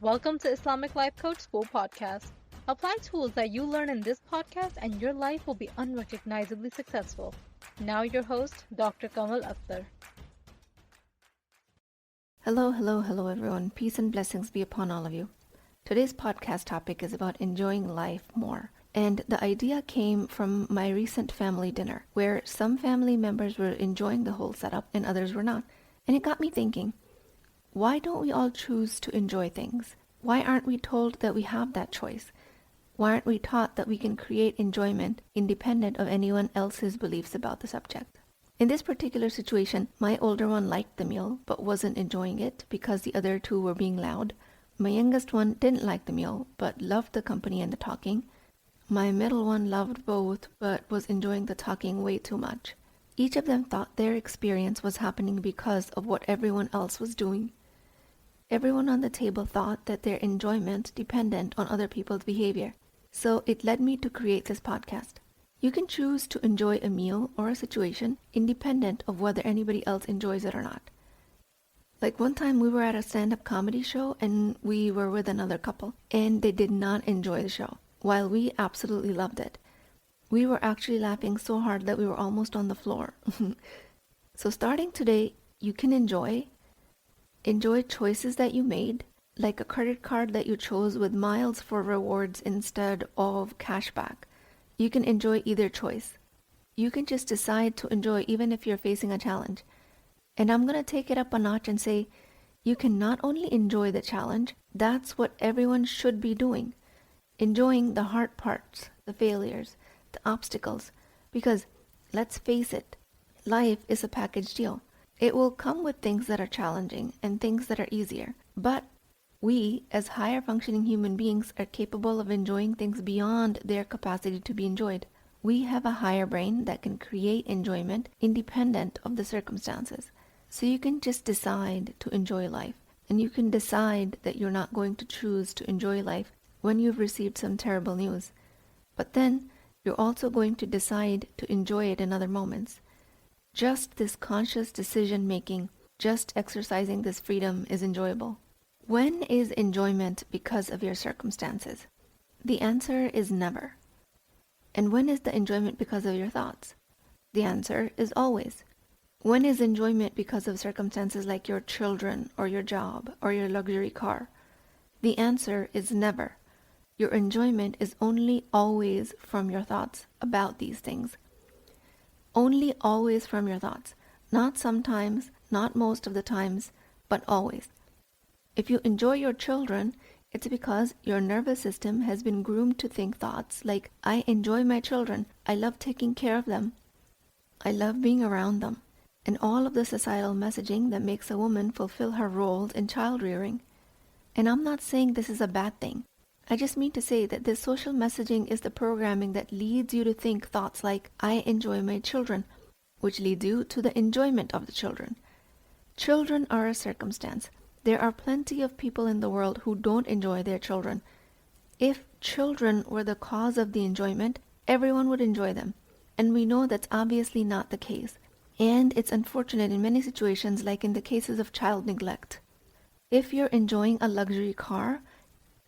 Welcome to Islamic Life Coach School Podcast. Apply tools that you learn in this podcast and your life will be unrecognizably successful. Now your host, Dr. Kamal Akhtar. Hello everyone. Peace and blessings be upon all of you. Today's podcast topic is about enjoying life more. And the idea came from my recent family dinner, where some family members were enjoying the whole setup and others were not. And it got me thinking, why don't we all choose to enjoy things? Why aren't we told that we have that choice? Why aren't we taught that we can create enjoyment independent of anyone else's beliefs about the subject? In this particular situation, my older one liked the meal but wasn't enjoying it because the other two were being loud. My youngest one didn't like the meal but loved the company and the talking. My middle one loved both but was enjoying the talking way too much. Each of them thought their experience was happening because of what everyone else was doing. Everyone on the table thought that their enjoyment depended on other people's behavior. So it led me to create this podcast. You can choose to enjoy a meal or a situation independent of whether anybody else enjoys it or not. Like one time we were at a stand-up comedy show and we were with another couple and they did not enjoy the show, while we absolutely loved it. We were actually laughing so hard that we were almost on the floor. So starting today, you can enjoy choices that you made, like a credit card that you chose with miles for rewards instead of cashback. You can enjoy either choice. You can just decide to enjoy even if you're facing a challenge. And I'm going to take it up a notch and say, you can not only enjoy the challenge, that's what everyone should be doing. Enjoying the hard parts, the failures, the obstacles. Because, let's face it, life is a package deal. It will come with things that are challenging and things that are easier. But we, as higher functioning human beings, are capable of enjoying things beyond their capacity to be enjoyed. We have a higher brain that can create enjoyment independent of the circumstances. So you can just decide to enjoy life. And you can decide that you're not going to choose to enjoy life when you've received some terrible news. But then you're also going to decide to enjoy it in other moments. Just this conscious decision making, just exercising this freedom is enjoyable. When is enjoyment because of your circumstances? The answer is never. And when is the enjoyment because of your thoughts? The answer is always. When is enjoyment because of circumstances like your children or your job or your luxury car? The answer is never. Your enjoyment is only always from your thoughts about these things. Only always from your thoughts. Not sometimes, not most of the times, but always. If you enjoy your children, it's because your nervous system has been groomed to think thoughts like, I enjoy my children, I love taking care of them, I love being around them, and all of the societal messaging that makes a woman fulfill her roles in child rearing. And I'm not saying this is a bad thing. I just mean to say that this social messaging is the programming that leads you to think thoughts like, I enjoy my children, which leads you to the enjoyment of the children. Children are a circumstance. There are plenty of people in the world who don't enjoy their children. If children were the cause of the enjoyment, everyone would enjoy them. And we know that's obviously not the case. And it's unfortunate in many situations, like in the cases of child neglect. If you're enjoying a luxury car,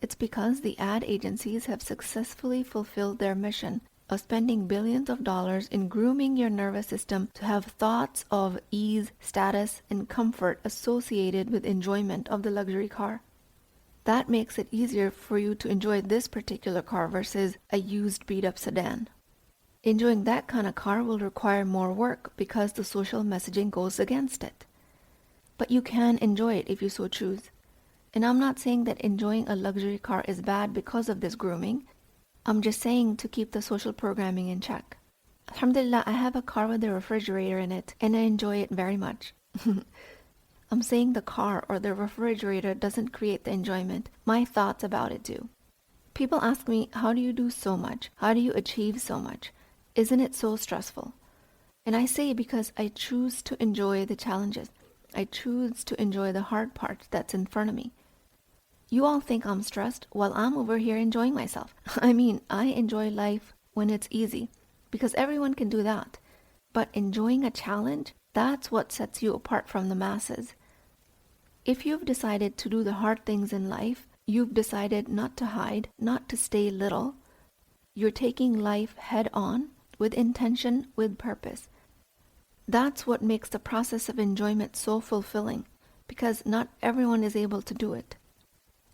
it's because the ad agencies have successfully fulfilled their mission of spending billions of dollars in grooming your nervous system to have thoughts of ease, status, and comfort associated with enjoyment of the luxury car. That makes it easier for you to enjoy this particular car versus a used beat-up sedan. Enjoying that kind of car will require more work because the social messaging goes against it. But you can enjoy it if you so choose. And I'm not saying that enjoying a luxury car is bad because of this grooming. I'm just saying to keep the social programming in check. Alhamdulillah, I have a car with a refrigerator in it, and I enjoy it very much. I'm saying the car or the refrigerator doesn't create the enjoyment. My thoughts about it do. People ask me, how do you do so much? How do you achieve so much? Isn't it so stressful? And I say because I choose to enjoy the challenges. I choose to enjoy the hard part that's in front of me. You all think I'm stressed while I'm over here enjoying myself. I mean, I enjoy life when it's easy, because everyone can do that. But enjoying a challenge, that's what sets you apart from the masses. If you've decided to do the hard things in life, You've decided not to hide, not to stay little. You're taking life head on, with intention, with purpose. That's what makes the process of enjoyment so fulfilling, because not everyone is able to do it.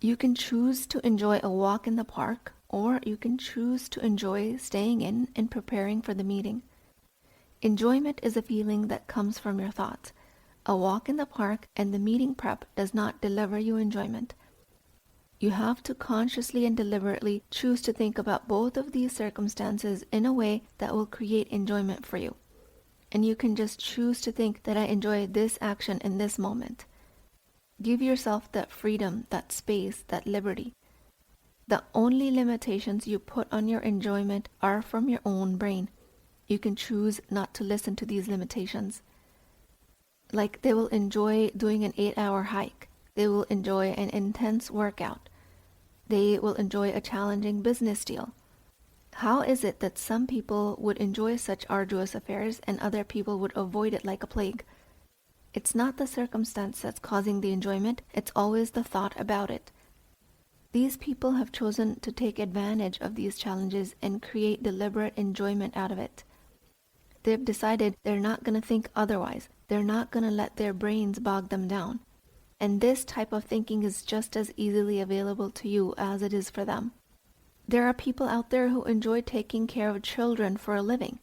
You can choose to enjoy a walk in the park, or you can choose to enjoy staying in and preparing for the meeting. Enjoyment is a feeling that comes from your thoughts. A walk in the park and the meeting prep does not deliver you enjoyment. You have to consciously and deliberately choose to think about both of these circumstances in a way that will create enjoyment for you. And you can just choose to think that I enjoy this action in this moment. Give yourself that freedom, that space, that liberty. The only limitations you put on your enjoyment are from your own brain. You can choose not to listen to these limitations. Like they will enjoy doing an 8-hour hike. They will enjoy an intense workout. They will enjoy a challenging business deal. How is it that some people would enjoy such arduous affairs and other people would avoid it like a plague? It's not the circumstance that's causing the enjoyment, it's always the thought about it. These people have chosen to take advantage of these challenges and create deliberate enjoyment out of it. They've decided they're not going to think otherwise. They're not going to let their brains bog them down. And this type of thinking is just as easily available to you as it is for them. There are people out there who enjoy taking care of children for a living.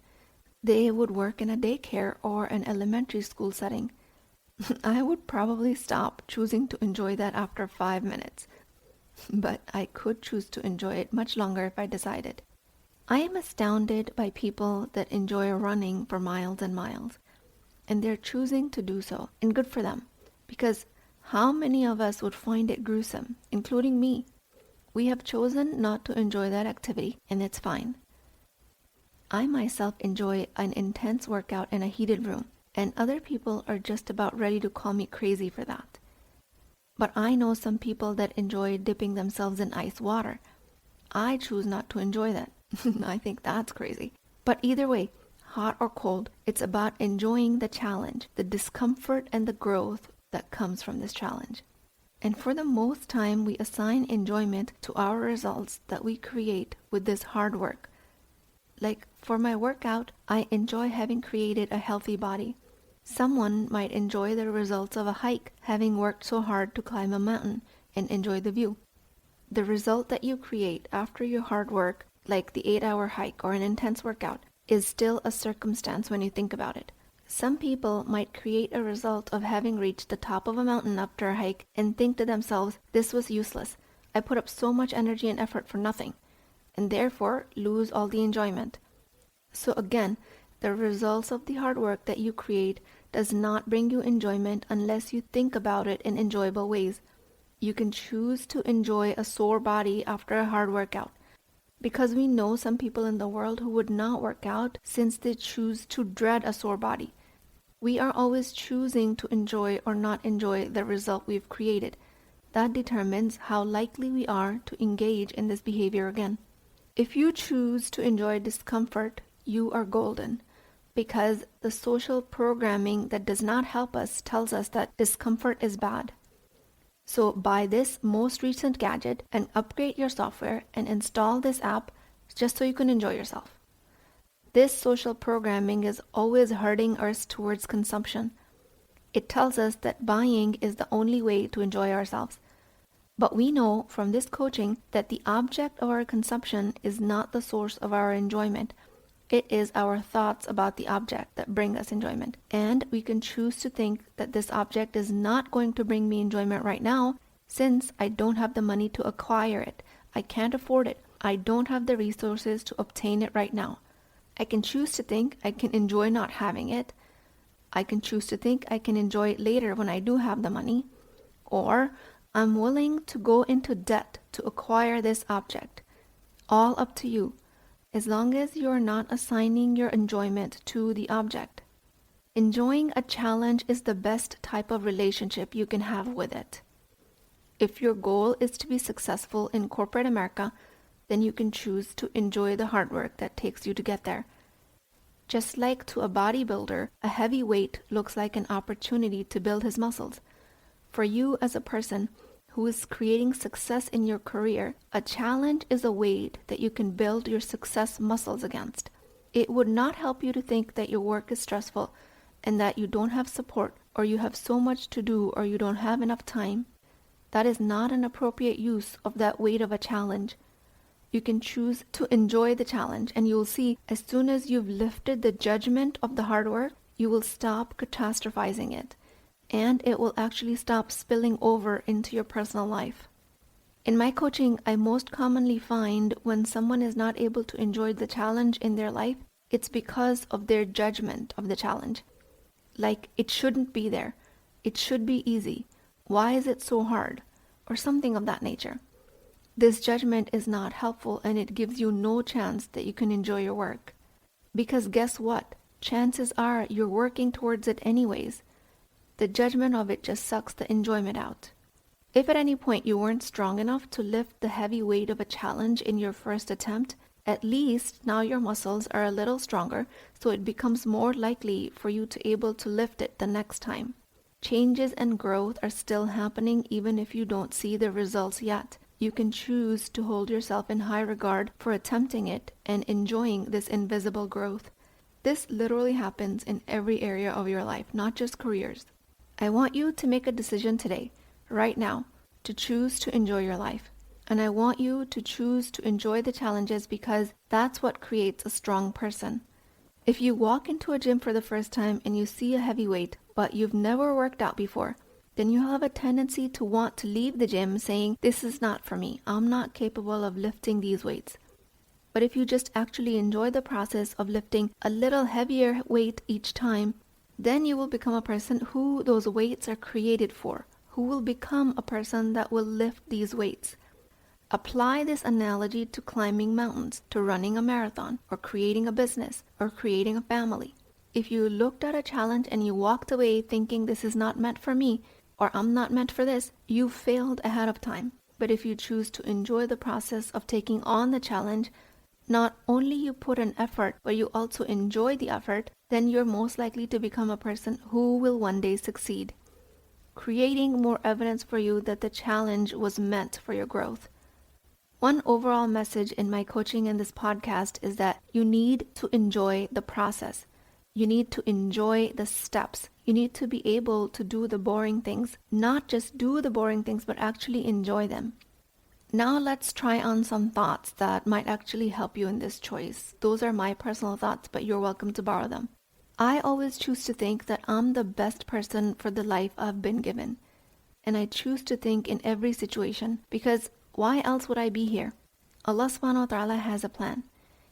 They would work in a daycare or an elementary school setting. I would probably stop choosing to enjoy that after 5 minutes. But I could choose to enjoy it much longer if I decided. I am astounded by people that enjoy running for miles and miles. And they're choosing to do so, and good for them. Because how many of us would find it gruesome, including me? We have chosen not to enjoy that activity, and it's fine. I myself enjoy an intense workout in a heated room, and other people are just about ready to call me crazy for that. But I know some people that enjoy dipping themselves in ice water. I choose not to enjoy that. I think that's crazy. But either way, hot or cold, it's about enjoying the challenge, the discomfort and the growth that comes from this challenge. And for the most time, we assign enjoyment to our results that we create with this hard work. Like for my workout, I enjoy having created a healthy body. Someone might enjoy the results of a hike, having worked so hard to climb a mountain and enjoy the view. The result that you create after your hard work, like the 8-hour hike or an intense workout, is still a circumstance when you think about it. Some people might create a result of having reached the top of a mountain after a hike and think to themselves, this was useless. I put up so much energy and effort for nothing, and therefore lose all the enjoyment. So again, the results of the hard work that you create does not bring you enjoyment unless you think about it in enjoyable ways. You can choose to enjoy a sore body after a hard workout, because we know some people in the world who would not work out since they choose to dread a sore body. We are always choosing to enjoy or not enjoy the result we've created. That determines how likely we are to engage in this behavior again. If you choose to enjoy discomfort, you are golden, because the social programming that does not help us tells us that discomfort is bad. So buy this most recent gadget and upgrade your software and install this app just so you can enjoy yourself. This social programming is always herding us towards consumption. It tells us that buying is the only way to enjoy ourselves. But we know from this coaching that the object of our consumption is not the source of our enjoyment. It is our thoughts about the object that bring us enjoyment. And we can choose to think that this object is not going to bring me enjoyment right now since I don't have the money to acquire it. I can't afford it. I don't have the resources to obtain it right now. I can choose to think I can enjoy not having it. I can choose to think I can enjoy it later when I do have the money. Or I'm willing to go into debt to acquire this object. All up to you, as long as you're not assigning your enjoyment to the object. Enjoying a challenge is the best type of relationship you can have with it. If your goal is to be successful in corporate America, then you can choose to enjoy the hard work that takes you to get there. Just like to a bodybuilder, a heavy weight looks like an opportunity to build his muscles. For you as a person who who is creating success in your career, a challenge is a weight that you can build your success muscles against. It would not help you to think that your work is stressful and that you don't have support, or you have so much to do, or you don't have enough time. That is not an appropriate use of that weight of a challenge. You can choose to enjoy the challenge, and you'll see as soon as you've lifted the judgment of the hard work, you will stop catastrophizing it, and it will actually stop spilling over into your personal life. In my coaching, I most commonly find when someone is not able to enjoy the challenge in their life, it's because of their judgment of the challenge. Like, it shouldn't be there. It should be easy. Why is it so hard? Or something of that nature. This judgment is not helpful, and it gives you no chance that you can enjoy your work. Because guess what? Chances are you're working towards it anyways. The judgment of it just sucks the enjoyment out. If at any point you weren't strong enough to lift the heavy weight of a challenge in your first attempt, at least now your muscles are a little stronger, so it becomes more likely for you to be able to lift it the next time. Changes and growth are still happening even if you don't see the results yet. You can choose to hold yourself in high regard for attempting it and enjoying this invisible growth. This literally happens in every area of your life, not just careers. I want you to make a decision today, right now, to choose to enjoy your life. And I want you to choose to enjoy the challenges, because that's what creates a strong person. If you walk into a gym for the first time and you see a heavy weight, but you've never worked out before, then you have a tendency to want to leave the gym saying, this is not for me. I'm not capable of lifting these weights. But if you just actually enjoy the process of lifting a little heavier weight each time, then you will become a person who those weights are created for, who will become a person that will lift these weights. Apply this analogy to climbing mountains, to running a marathon, or creating a business, or creating a family. If you looked at a challenge and you walked away thinking this is not meant for me, or I'm not meant for this, you failed ahead of time. But if you choose to enjoy the process of taking on the challenge, not only you put an effort, but you also enjoy the effort, then you're most likely to become a person who will one day succeed, creating more evidence for you that the challenge was meant for your growth. One overall message in my coaching and this podcast is that you need to enjoy the process. You need to enjoy the steps. You need to be able to do the boring things, not just do the boring things, but actually enjoy them. Now let's try on some thoughts that might actually help you in this choice. Those are my personal thoughts, but you're welcome to borrow them. I always choose to think that I'm the best person for the life I've been given. And I choose to think in every situation, because why else would I be here? Allah subhanahu wa ta'ala has a plan.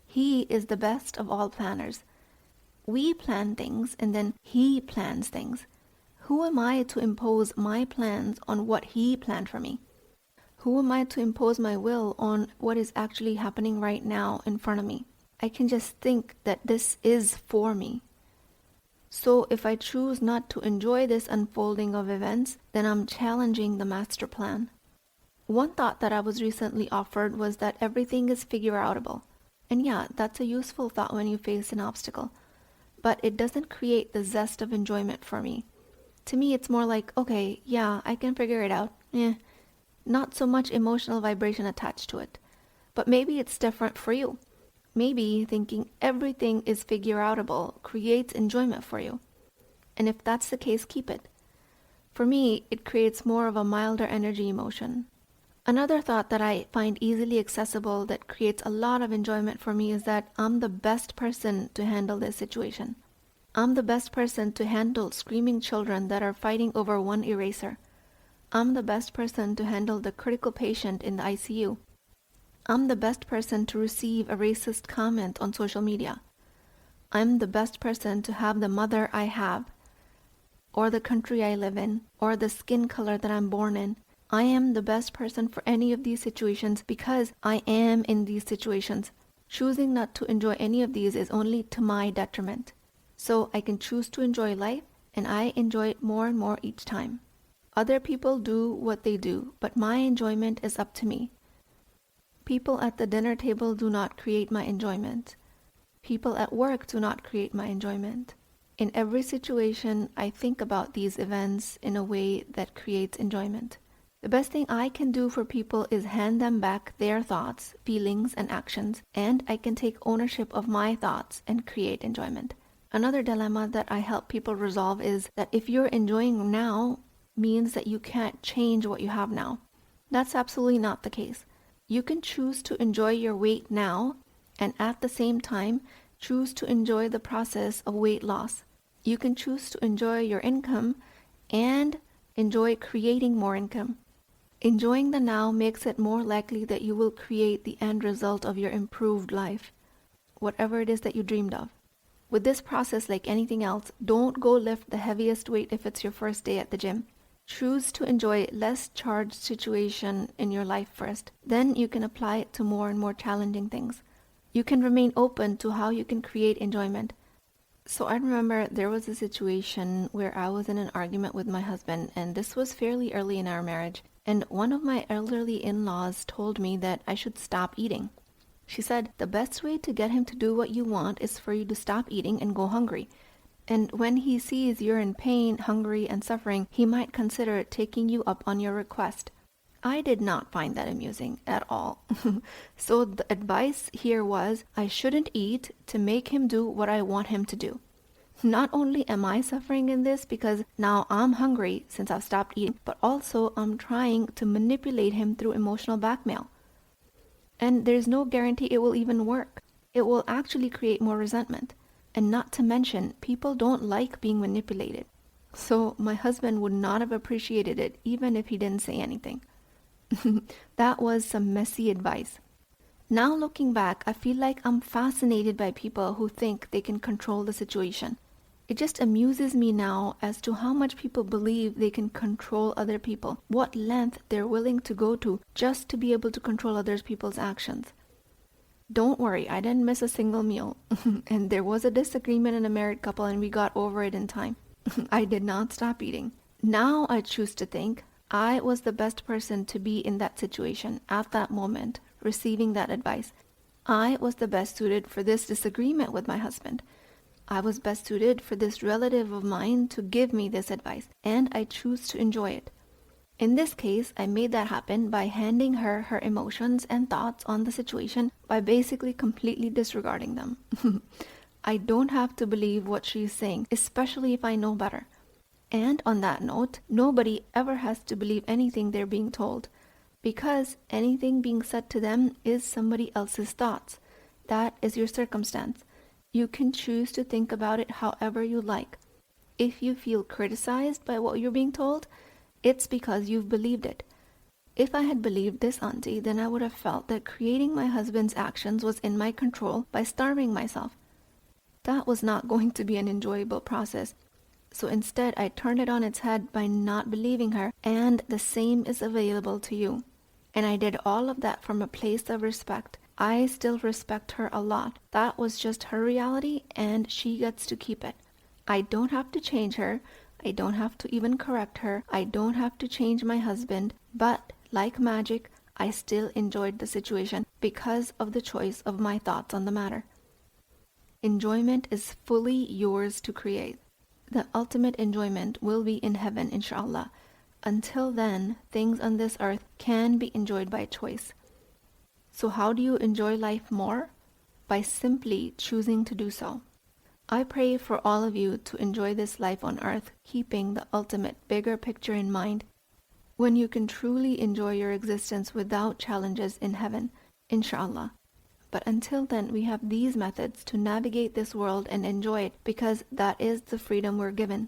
He is the best of all planners. We plan things and then He plans things. Who am I to impose my plans on what He planned for me? Who am I to impose my will on what is actually happening right now in front of me? I can just think that this is for me. So if I choose not to enjoy this unfolding of events, then I'm challenging the master plan. One thought that I was recently offered was that everything is figure-outable. And yeah, that's a useful thought when you face an obstacle. But it doesn't create the zest of enjoyment for me. To me, it's more like, okay, yeah, I can figure it out. Not so much emotional vibration attached to it. But maybe it's different for you. Maybe thinking everything is figure-outable creates enjoyment for you. And if that's the case, keep it. For me, it creates more of a milder energy emotion. Another thought that I find easily accessible that creates a lot of enjoyment for me is that I'm the best person to handle this situation. I'm the best person to handle screaming children that are fighting over one eraser. I'm the best person to handle the critical patient in the ICU. I'm the best person to receive a racist comment on social media. I'm the best person to have the mother I have, or the country I live in, or the skin color that I'm born in. I am the best person for any of these situations because I am in these situations. Choosing not to enjoy any of these is only to my detriment. So I can choose to enjoy life, and I enjoy it more and more each time. Other people do what they do, but my enjoyment is up to me. People at the dinner table do not create my enjoyment. People at work do not create my enjoyment. In every situation, I think about these events in a way that creates enjoyment. The best thing I can do for people is hand them back their thoughts, feelings, and actions, and I can take ownership of my thoughts and create enjoyment. Another dilemma that I help people resolve is that if you're enjoying now means that you can't change what you have now. That's absolutely not the case. You can choose to enjoy your weight now and at the same time choose to enjoy the process of weight loss. You can choose to enjoy your income and enjoy creating more income. Enjoying the now makes it more likely that you will create the end result of your improved life, whatever it is that you dreamed of. With this process, like anything else, don't go lift the heaviest weight if it's your first day at the gym. Choose to enjoy less charged situation in your life first. Then you can apply it to more and more challenging things. You can remain open to how you can create enjoyment. So I remember there was a situation where I was in an argument with my husband, and this was fairly early in our marriage. And one of my elderly in-laws told me that I should stop eating. She said, the best way to get him to do what you want is for you to stop eating and go hungry. And when he sees you're in pain, hungry, and suffering, he might consider taking you up on your request. I did not find that amusing at all. So the advice here was I shouldn't eat to make him do what I want him to do. Not only am I suffering in this because now I'm hungry since I've stopped eating, but also I'm trying to manipulate him through emotional blackmail. And there's no guarantee it will even work. It will actually create more resentment. And not to mention, people don't like being manipulated. So my husband would not have appreciated it even if he didn't say anything. That was some messy advice. Now looking back, I feel like I'm fascinated by people who think they can control the situation. It just amuses me now as to how much people believe they can control other people, what length they're willing to go to just to be able to control other people's actions. Don't worry, I didn't miss a single meal. And there was a disagreement in a married couple and we got over it in time. I did not stop eating. Now I choose to think I was the best person to be in that situation at that moment, receiving that advice. I was the best suited for this disagreement with my husband. I was best suited for this relative of mine to give me this advice, and I choose to enjoy it. In this case, I made that happen by handing her her emotions and thoughts on the situation by basically completely disregarding them. I don't have to believe what she's saying, especially if I know better. And on that note, nobody ever has to believe anything they're being told, because anything being said to them is somebody else's thoughts. That is your circumstance. You can choose to think about it however you like. If you feel criticized by what you're being told, it's because you've believed it. If I had believed this auntie, then I would have felt that creating my husband's actions was in my control by starving myself. That was not going to be an enjoyable process. So instead, I turned it on its head by not believing her, and the same is available to you. And I did all of that from a place of respect. I still respect her a lot. That was just her reality, and she gets to keep it. I don't have to change her. I don't have to even correct her. I don't have to change my husband. But, like magic, I still enjoyed the situation because of the choice of my thoughts on the matter. Enjoyment is fully yours to create. The ultimate enjoyment will be in heaven, inshallah. Until then, things on this earth can be enjoyed by choice. So how do you enjoy life more? By simply choosing to do so. I pray for all of you to enjoy this life on earth, keeping the ultimate bigger picture in mind, when you can truly enjoy your existence without challenges in heaven, inshallah. But until then, we have these methods to navigate this world and enjoy it, because that is the freedom we're given.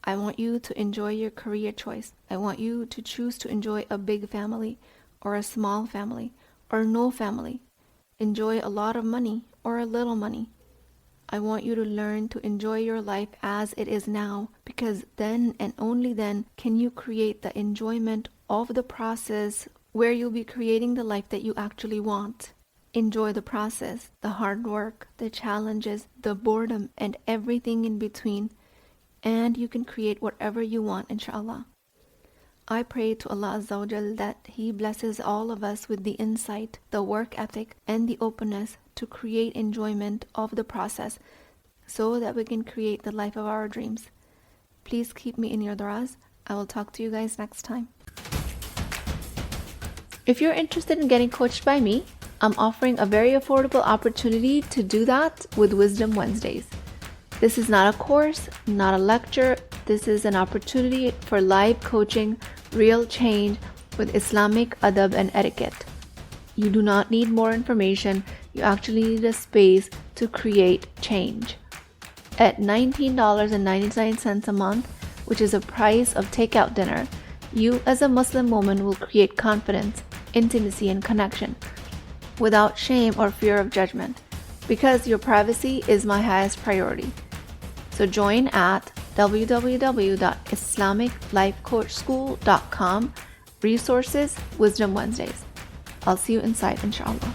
I want you to enjoy your career choice. I want you to choose to enjoy a big family, or a small family, or no family. Enjoy a lot of money or a little money. I want you to learn to enjoy your life as it is now, because then and only then can you create the enjoyment of the process where you'll be creating the life that you actually want. Enjoy the process, the hard work, the challenges, the boredom, and everything in between, and you can create whatever you want, inshallah. I pray to Allah Azza wa Jal that He blesses all of us with the insight, the work ethic, and the openness to create enjoyment of the process so that we can create the life of our dreams. Please keep me in your du'as. I will talk to you guys next time. If you're interested in getting coached by me, I'm offering a very affordable opportunity to do that with Wisdom Wednesdays. This is not a course, not a lecture. This is an opportunity for live coaching, real change with Islamic adab and etiquette. You do not need more information. You actually need a space to create change. At $19.99 a month, which is the price of takeout dinner, you as a Muslim woman will create confidence, intimacy, and connection without shame or fear of judgment, because your privacy is my highest priority. So join at www.islamiclifecoachschool.com, resources, Wisdom Wednesdays. I'll see you inside, inshallah.